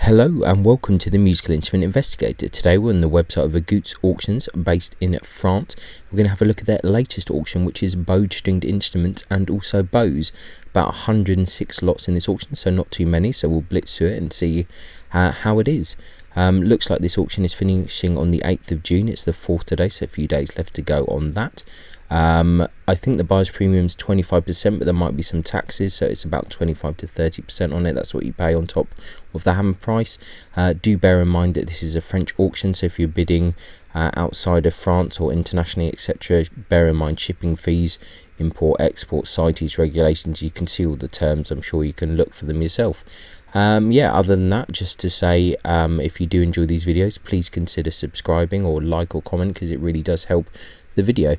Hello and welcome to the Musical Instrument Investigator. Today we're on the website of Aguttes Auctions based in France. We're going to have a look at their latest auction, which is bowed stringed instruments and also bows. About 106 lots in this auction, so not too many, so we'll blitz through it and see how it is. Looks like this auction is finishing on the 8th of June. It's the 4th today, so a few days left to go on that. I think the buyer's premium is 25%, but there might be some taxes, so it's about 25 to 30% on it. That's what you pay on top of the hammer price. Do bear in mind that this is a French auction, so if you're bidding outside of France or internationally, etc., bear in mind shipping fees, import, export, CITES regulations. You can see all the terms. I'm sure you can look for them yourself. Other than that, just to say, if you do enjoy these videos, please consider subscribing or like or comment, because it really does help the video.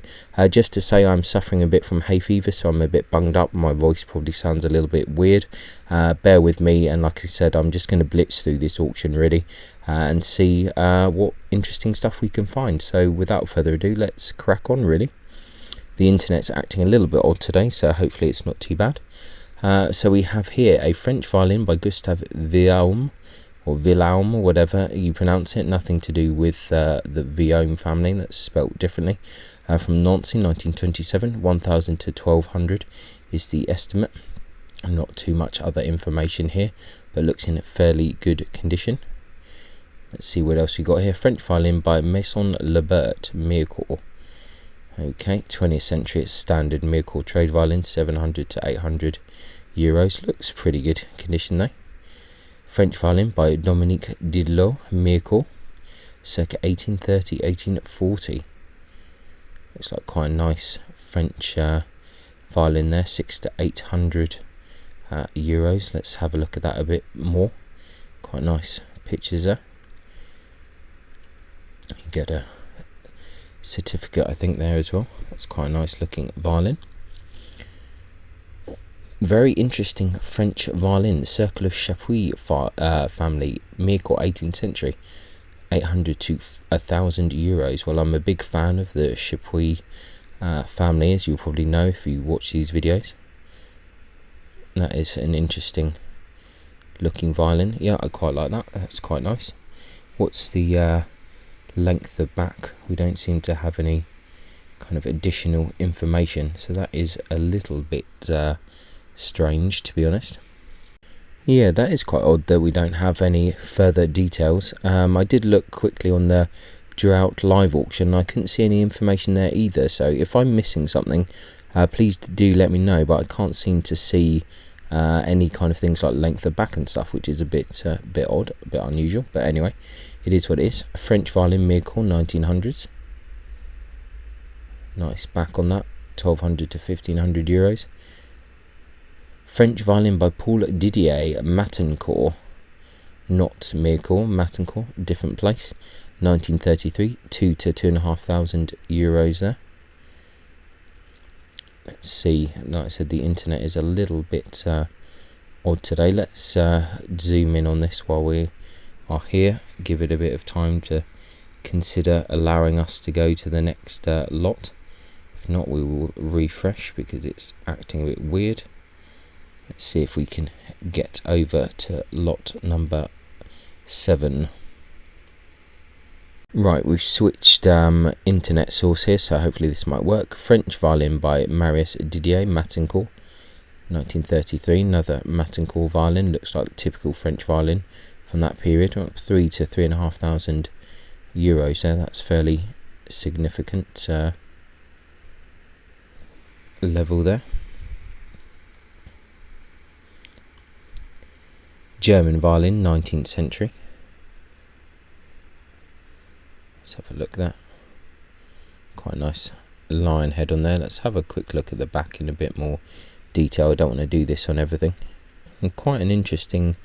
Just to say, I'm suffering a bit from hay fever, so I'm a bit bunged up. My voice probably sounds a little bit weird. Bear with me, and like I said, I'm just going to blitz through this auction really and see what interesting stuff we can find. So without further ado, let's crack on really. The internet's acting a little bit odd today, so hopefully it's not too bad. So we have here a French violin by Gustave Villaume, or Villaume, or whatever you pronounce it. Nothing to do with the Villaume family, that's spelt differently. From Nancy, 1927, 1,000 to 1,200 is the estimate. Not too much other information here, but looks in fairly good condition. Let's see what else we got here. French violin by Maison Lebert, Mirecourt. Okay, 20th century, it's standard Mirecourt trade violin, 700 to 800 euros. Looks pretty good condition though. French violin by Dominique Didlot, Mirecourt, circa 1830, 1840. Looks like quite a nice French violin there, 600 to 800 euros. Let's have a look at that a bit more. Quite nice pictures there. You get a certificate, I think, there as well. That's quite a nice looking violin. Very interesting French violin, Circle of Chapuis family, Mirecourt, 18th century, 800 to 1,000 euros. Well, I'm a big fan of the Chapuis family, as you'll probably know if you watch these videos. That is an interesting looking violin. Yeah, I quite like that. That's quite nice. What's the length of back? We don't seem to have any kind of additional information, so that is a little bit strange, to be honest. Yeah, that is quite odd that we don't have any further details. I did look quickly on the Drought live auction, and I couldn't see any information there either, so if I'm missing something, please do let me know, but I can't seem to see any kind of things like length of back and stuff, which is a bit odd, a bit unusual, but anyway, it is what it is. A French violin, Mirecourt, 1900s. Nice back on that, 1,200 to 1,500 euros. French violin by Paul Didier, Matancourt, not Mirecourt, Matancourt, different place, 1933, 2 to 2,500 euros there. Let's see, like I said, the internet is a little bit odd today. Let's zoom in on this while we are here, give it a bit of time to consider allowing us to go to the next lot. If not, we will refresh because it's acting a bit weird. Let's see if we can get over to lot number 7. Right, we've switched internet source here, so hopefully this might work. French violin by Marius Didier, Matancourt, 1933. Another Matancourt violin. Looks like the typical French violin from that period. 3 to 3,500 euros there. That's fairly significant level there. German violin, 19th century. Let's have a look at that. Quite a nice lion head on there. Let's have a quick look at the back in a bit more detail. I don't want to do this on everything. And quite an interesting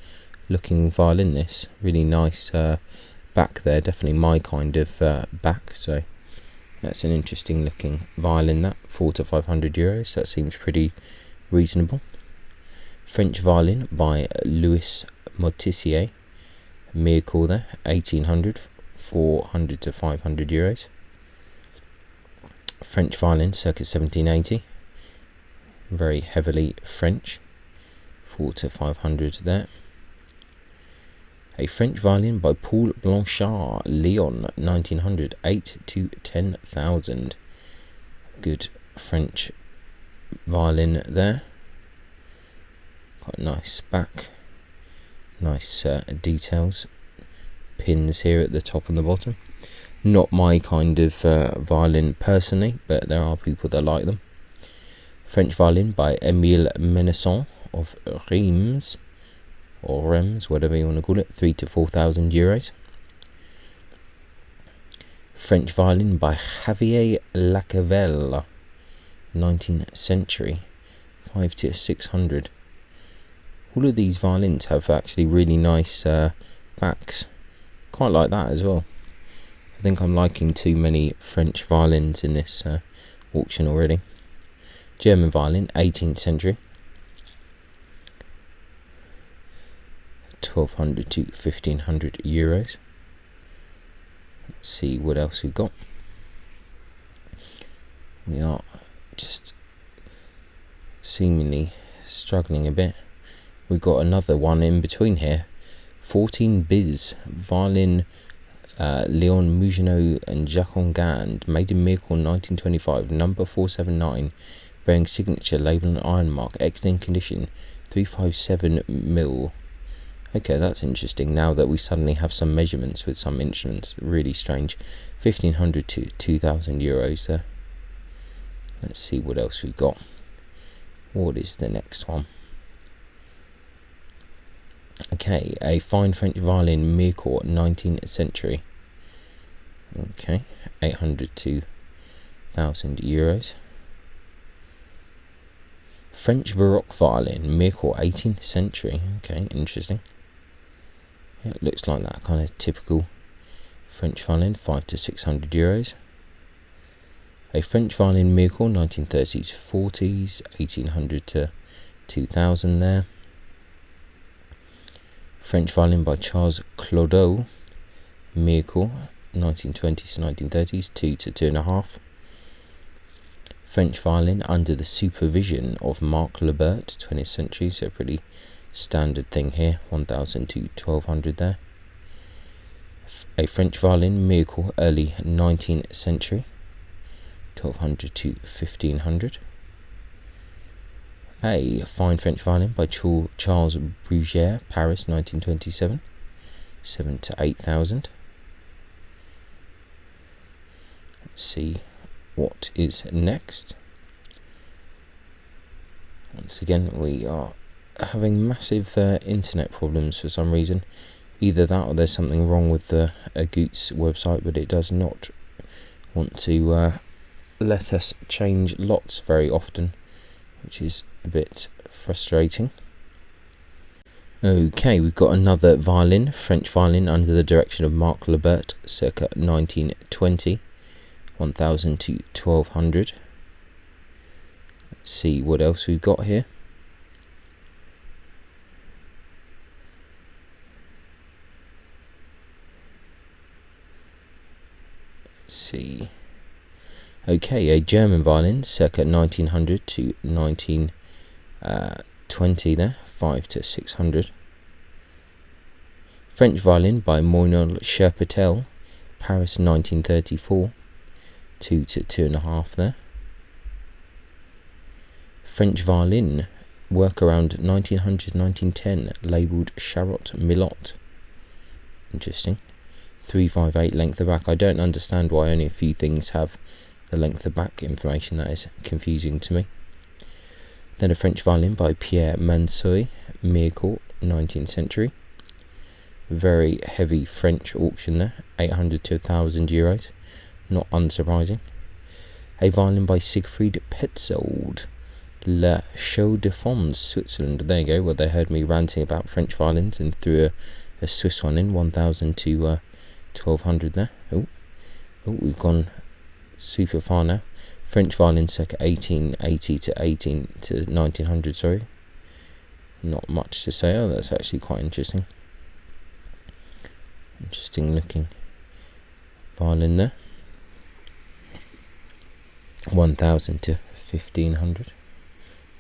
looking violin this. Really nice back there. Definitely my kind of back. So that's an interesting looking violin, that. 400 to 500 euros. That seems pretty reasonable. French violin by Louis Motissier, Mirecourt there, 1800, 400 to 500 euros. French violin, circa 1780, very heavily French, 400 to 500 there. A French violin by Paul Blanchard, Lyon, 1900, 8 to 10,000. Good French violin there. Quite nice back. Nice details. Pins here at the top and the bottom. Not my kind of violin personally, but there are people that like them. French violin by Émile Menesson of Reims, or Reims, whatever you want to call it, 3 to 4,000 euros. French violin by Javier Lacavelle, 19th century, 5 to 600. All of these violins have actually really nice backs. Quite like that as well. I think I'm liking too many French violins in this auction already. German violin, 18th century, 1,200 to 1,500 euros. Let's see what else we've got. We are just seemingly struggling a bit. We've got another one in between here. 14 Biz violin, Leon Mougenot and Jacques Engand, made in Miracle 1925, number 479, bearing signature, label and iron mark, excellent condition, 357mm. Okay, that's interesting. Now that we suddenly have some measurements with some instruments, really strange. 1,500 to 2,000 euros there. Let's see what else we've got. What is the next one? Okay, a fine French violin, Mirecourt, 19th century. Okay, 800 to 1,000 euros. French Baroque violin, Mirecourt, 18th century. Okay, interesting. Yeah, it looks like that kind of typical French violin, 5 to 600 euros. A French violin, Mirecourt, 1930s, 40s, 1800 to 2,000 there. French violin by Charles Clodeau, Mirecourt, 1920s, 1930s, 2 to 2.5. French violin under the supervision of Marc Lebert, 20th century, so pretty standard thing here, 1,000 to 1,200 there. A French violin, Mirecourt, early 19th century, 1,200 to 1,500. A fine French violin by Charles Bruguière, Paris, 1927, 7 to 8,000. Let's see what is next. Once again, we are having massive internet problems for some reason. Either that or there's something wrong with the Aguttes website, but it does not want to let us change lots very often, which is a bit frustrating. Okay, we've got another violin, French violin under the direction of Marc Lebert, circa 1920, 1,000 to 1,200. Let's see what else we've got here. Let's see. Okay, a German violin, circa 1900 to 1920 there, 5 to 600. French violin by Moinol Cherpetel, Paris 1934, 2 to 2.5 there. French violin, work around 1900-1910, labelled Charlotte Milot. Interesting. 358 length of back. I don't understand why only a few things have the length of back information. That is confusing to me. Then a French violin by Pierre Mansoy, Mirecourt, 19th century. Very heavy French auction there, 800 to 1,000 euros. Not unsurprising. A violin by Siegfried Petzold, La Chaux de Fonds, Switzerland. There you go. Well, they heard me ranting about French violins and threw a Swiss one in, 1,000 to 1,200 there. Oh, we've gone super far now. French violin circa 1880 to 1900, sorry. Not much to say. Oh, that's actually quite interesting. Interesting looking violin there. 1,000 to 1,500. I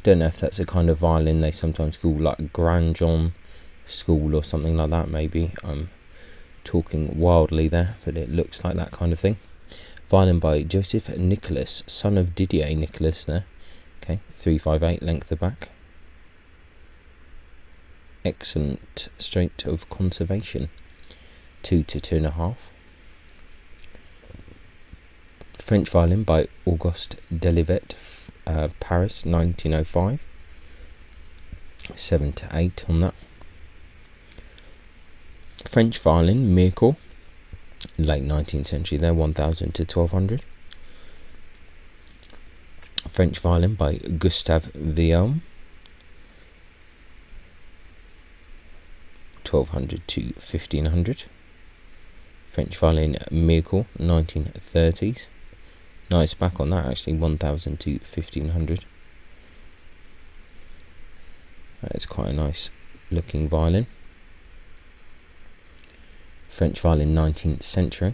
don't know if that's a kind of violin they sometimes call like Grandjon school or something like that. Maybe I'm talking wildly there, but it looks like that kind of thing. Violin by Joseph Nicholas, son of Didier Nicholas there. Okay, 358 length of back. Excellent state of conservation. 2 to 2.5. French violin by Auguste Delivet, Paris, 1905. 7 to 8 on that. French violin, Mirko, late 19th century there, 1000 to 1200. French violin by Gustave Violin, 1200 to 1500. French violin, Mirko, 1930s. Nice back on that actually, 1000 to 1500. That's quite a nice looking violin. French violin, 19th century,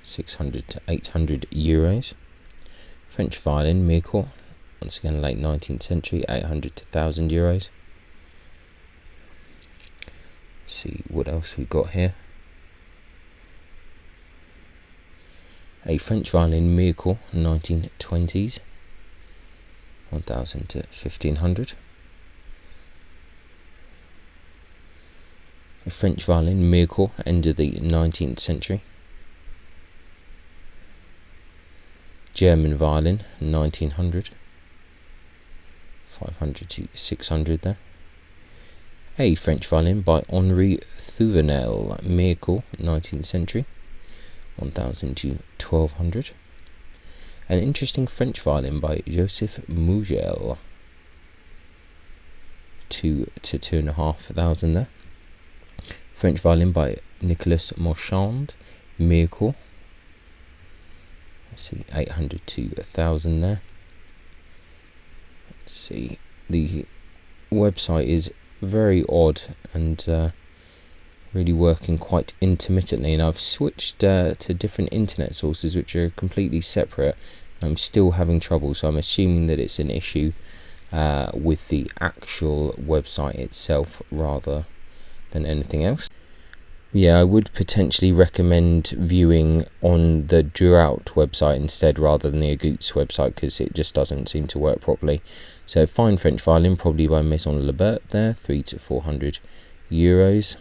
600 to 800 euros. French violin, Mirko, once again late 19th century, 800 to 1000 euros. See what else we've got here. A French violin, Mirko, 1920s, 1000 to 1500. A French violin, Mirko, end of the 19th century. German violin, 1900, 500 to 600 there. A French violin by Henri Thuvenel, Mirko, 19th century, 1000 to 1200. An interesting French violin by Joseph Mugel, 2 to 2,500 there. French violin by Nicolas Marchand, Mirko. Let's see, 800 to 1000 there. Let's see, the website is very odd and really working quite intermittently, and I've switched to different internet sources which are completely separate. I'm still having trouble, so I'm assuming that it's an issue with the actual website itself rather than anything else. Yeah, I would potentially recommend viewing on the Duraut website instead rather than the Aguttes website, because it just doesn't seem to work properly. So fine French violin, probably by Maison Lebert there, 300 to 400 euros.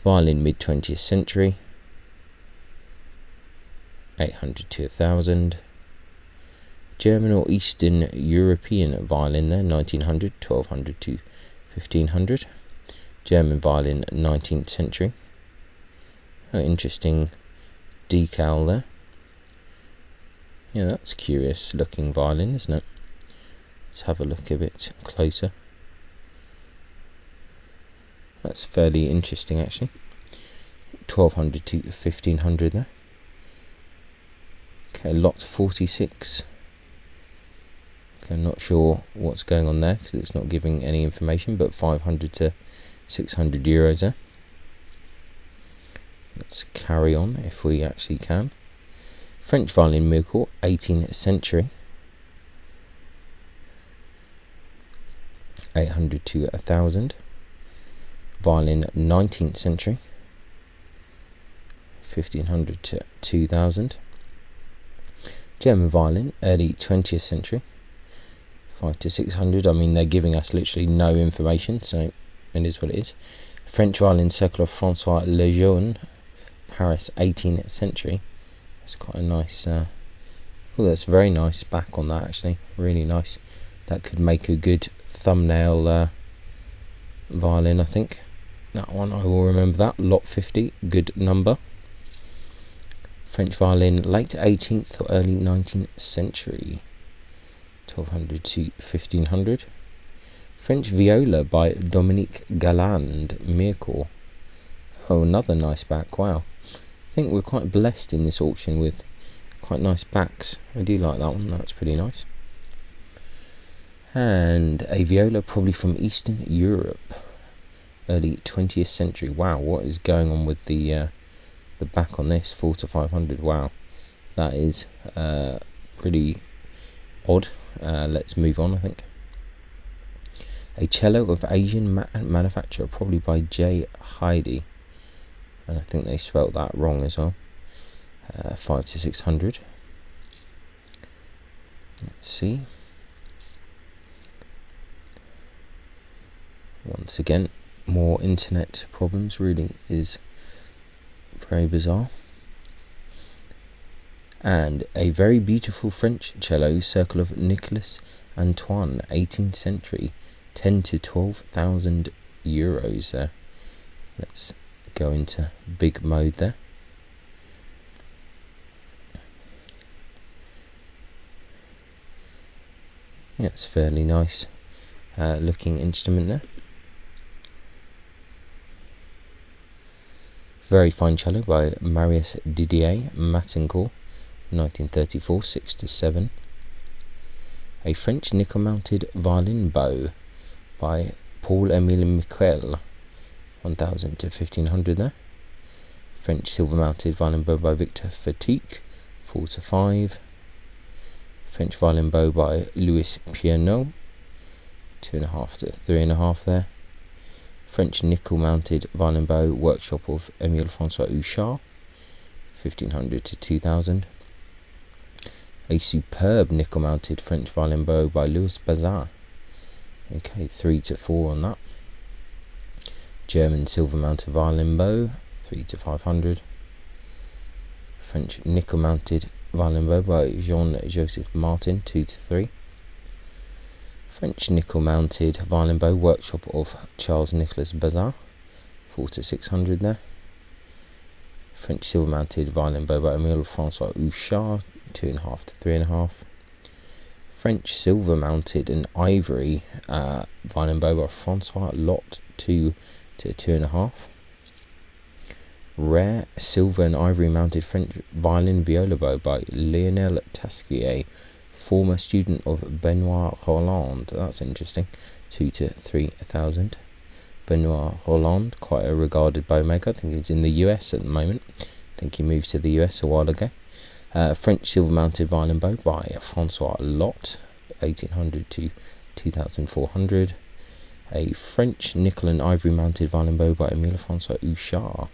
Violin mid 20th century, 800 to 1000. German or Eastern European violin there, 1900, 1200 to 1500. German violin, 19th century. Oh, interesting decal there. Yeah, that's a curious looking violin, isn't it? Let's have a look a bit closer. That's fairly interesting actually. 1200 to 1500 there. Okay, lot 46. Okay, I'm not sure what's going on there because it's not giving any information, but 500 to 600 euros there. Let's carry on if we actually can. French violin, Mirko, 18th century, 800 to 1000. Violin, 19th century, 1500 to 2000. German violin, early 20th century, 500 to 600. I mean, they're giving us literally no information, so it is what it is. French violin, Cercle of François Lejeune, Paris, 18th century. That's quite a nice, oh, that's very nice back on that actually, really nice. That could make a good thumbnail violin, I think. That one, I will remember that. Lot 50, good number. French violin, late 18th or early 19th century, 1200 to 1500. French viola by Dominique Galland, Mirko. Oh, another nice back, wow. I think we're quite blessed in this auction with quite nice backs. I do like that one, that's pretty nice. And a viola probably from Eastern Europe, early 20th century. Wow, what is going on with the back on this? 400 to 500. Wow, that is pretty odd. Let's move on, I think. A cello of Asian manufacture, probably by J. Heidi, and I think they spelt that wrong as well. 5 to 600. Let's see. Once again, more internet problems, really is very bizarre. And a very beautiful French cello, Circle of Nicolas Antoine, 18th century, 10 to 12,000 euros there. Let's go into big mode there. Yeah, it's fairly nice looking instrument there. Very fine cello by Marius Didier Matincourt, 1934, 6 to 7. A French nickel-mounted violin bow by Paul-Émile Miquel, 1000 to 1500 there. French silver-mounted violin bow by Victor Fatique, 4 to 5. French violin bow by Louis Piernot, 2.5 to 3.5 there. French nickel-mounted violin bow, workshop of Émile François Houchard, 1500 to 2000. A superb nickel-mounted French violin bow by Louis Bazin. Okay, 3 to 4 on that. German silver-mounted violin bow, 3 to 500. French nickel-mounted violin bow by Jean-Joseph Martin, 2 to 3. French nickel-mounted violin bow, workshop of Charles Nicolas Bazin, 4 to 600 there. French silver-mounted violin bow by Émile François Houchard, 2.5 to 3.5. French silver-mounted and ivory violin bow by Francois Lot, 2 to 2.5. Rare silver and ivory mounted French violin viola bow by Lionel Tasquier, former student of Benoit Rolland. That's interesting. 2 to 3,000. Benoit Rolland, quite a regarded bow maker. I think he's in the US at the moment. I think he moved to the US a while ago. French silver-mounted violin bow by Francois Lot, 1800 to 2400. A French nickel and ivory mounted violin bow by Émile François Houchard,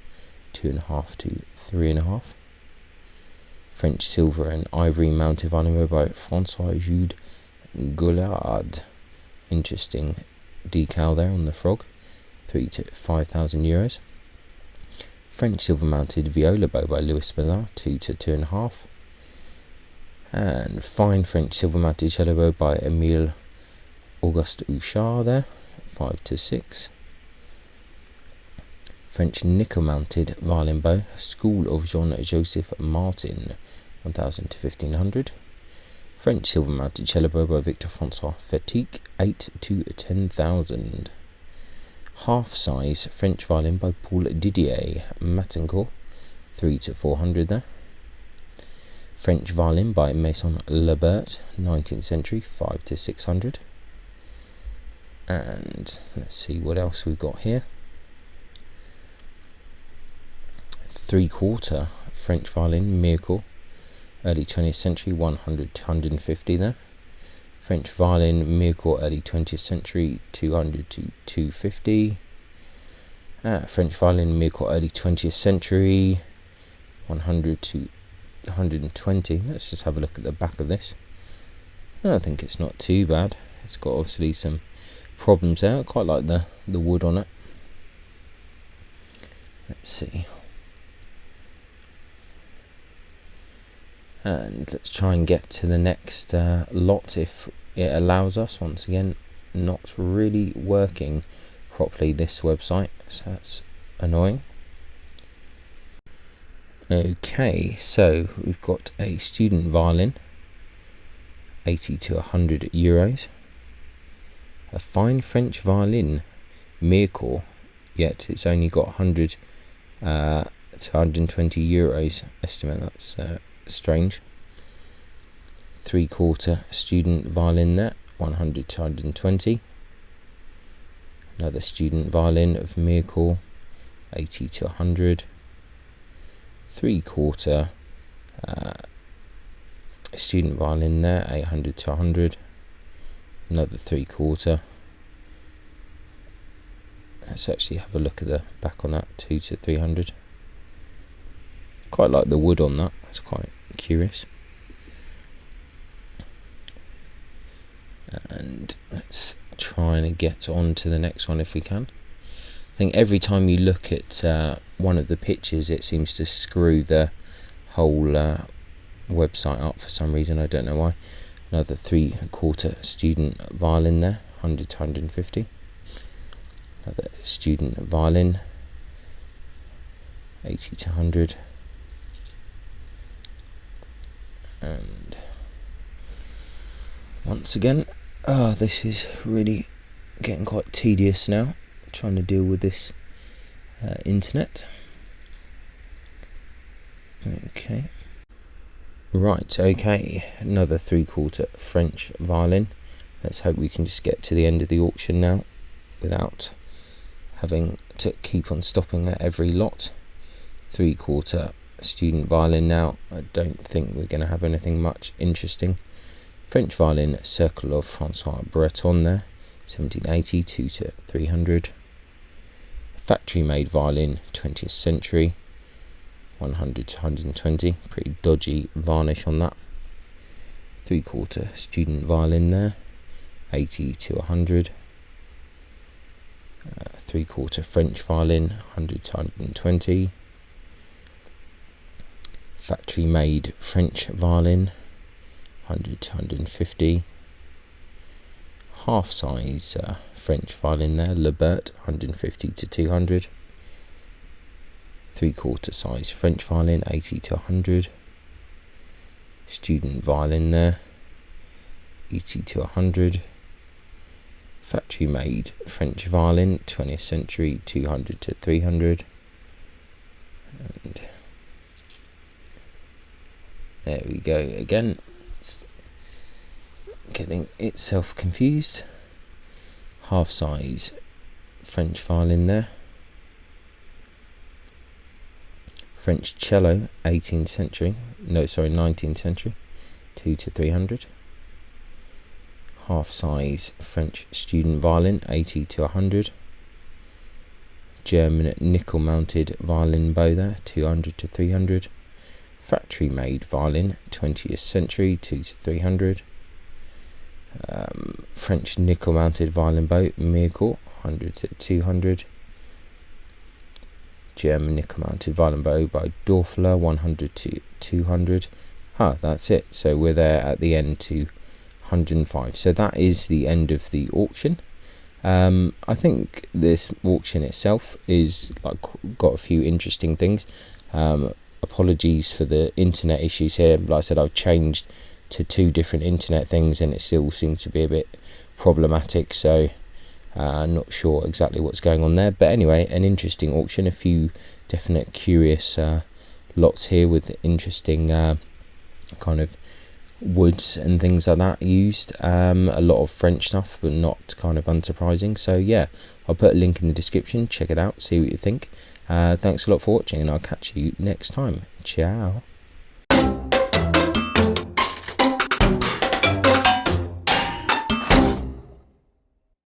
2.5 to 3.5. French silver and ivory mounted violin bow by Francois Jude Goulard. Interesting decal there on the frog, 3 to 5,000 euros. French silver mounted viola bow by Louis Bazin, 2 to 2.5. And fine French silver mounted cello bow by Émile Auguste Houchard there, 5 to 6. French nickel mounted violin bow, School of Jean-Joseph Martin, 1000 to 1500. French silver mounted cello bow by Victor François Fatique, 8 to 10,000. Half size French violin by Paul Didier Matincourt, 3 to 400 there. French violin by Maison Lebert, 19th century, 5 to 600. And let's see what else we've got here. 3/4 French violin Miracle, early 20th century, 100 to 150 there. French violin Miracle, early 20th century, 200 to 250. French violin Miracle, early 20th century, 100 to 120. Let's just have a look at the back of this. I think it's not too bad. It's got obviously some problems there. I quite like the wood on it. Let's see. And let's try and get to the next lot if it allows us. Once again, not really working properly, this website, so that's annoying. Okay, so we've got a student violin, 80 to 100 euros. A fine French violin, Mircore, yet it's only got 100 to 120 euros estimate. That's strange. 3/4 student violin there, 100 to 120. Another student violin of Mircore, 80 to 100. 3/4 student violin there, 800 to 100. Another 3/4. let's actually have a look at the back on that. 2 to 300. Quite like the wood on that. That's quite curious. And let's try and get on to the next one if we can. I think every time you look at one of the pictures, it seems to screw the whole website up for some reason. I don't know why. Another 3/4 student violin there, 100 to 150. Another student violin, 80 to 100. And once again, this is really getting quite tedious now, trying to deal with this internet. Okay. Right, okay, another 3/4 French violin. Let's hope we can just get to the end of the auction now without having to keep on stopping at every lot. 3/4 student violin now. I don't think we're going to have anything much interesting. French violin, Circle of Francois Breton there, 1780, 2 to 300. Factory made violin, 20th century, 100 to 120. Pretty dodgy varnish on that. 3/4 student violin there, 80 to 100. 3/4 French violin, 100 to 120. Factory made French violin, 100 to 150. Half size French violin there, Lebert, 150 to 200. 3/4 size French violin, 80 to 100. Student violin there, 80 to 100. Factory made French violin, 20th century, 200 to 300. And there we go again. It's getting itself confused. Half size French violin there. French cello, 19th century, 19th century, 2 to 300. Half size French student violin, 80 to 100. German nickel mounted violin bow there, 200 to 300. Factory made violin, 20th century, 2 to 300. French nickel mounted violin bow, Mircourt, 100 to 200. German nickel mounted violin bow by Dorfler, 100 to 200. That's it. So we're there at the end to 105. So that is the end of the auction. I think this auction itself is got a few interesting things. Apologies for the internet issues here. Like I said, I've changed to 2 different internet things and it still seems to be a bit problematic, so I'm not sure exactly what's going on there. But anyway, an interesting auction, a few definite curious lots here with interesting kind of woods and things like that used. A lot of French stuff, but not kind of unsurprising. So yeah, I'll put a link in the description, check it out, see what you think. Thanks a lot for watching, and I'll catch you next time. Ciao.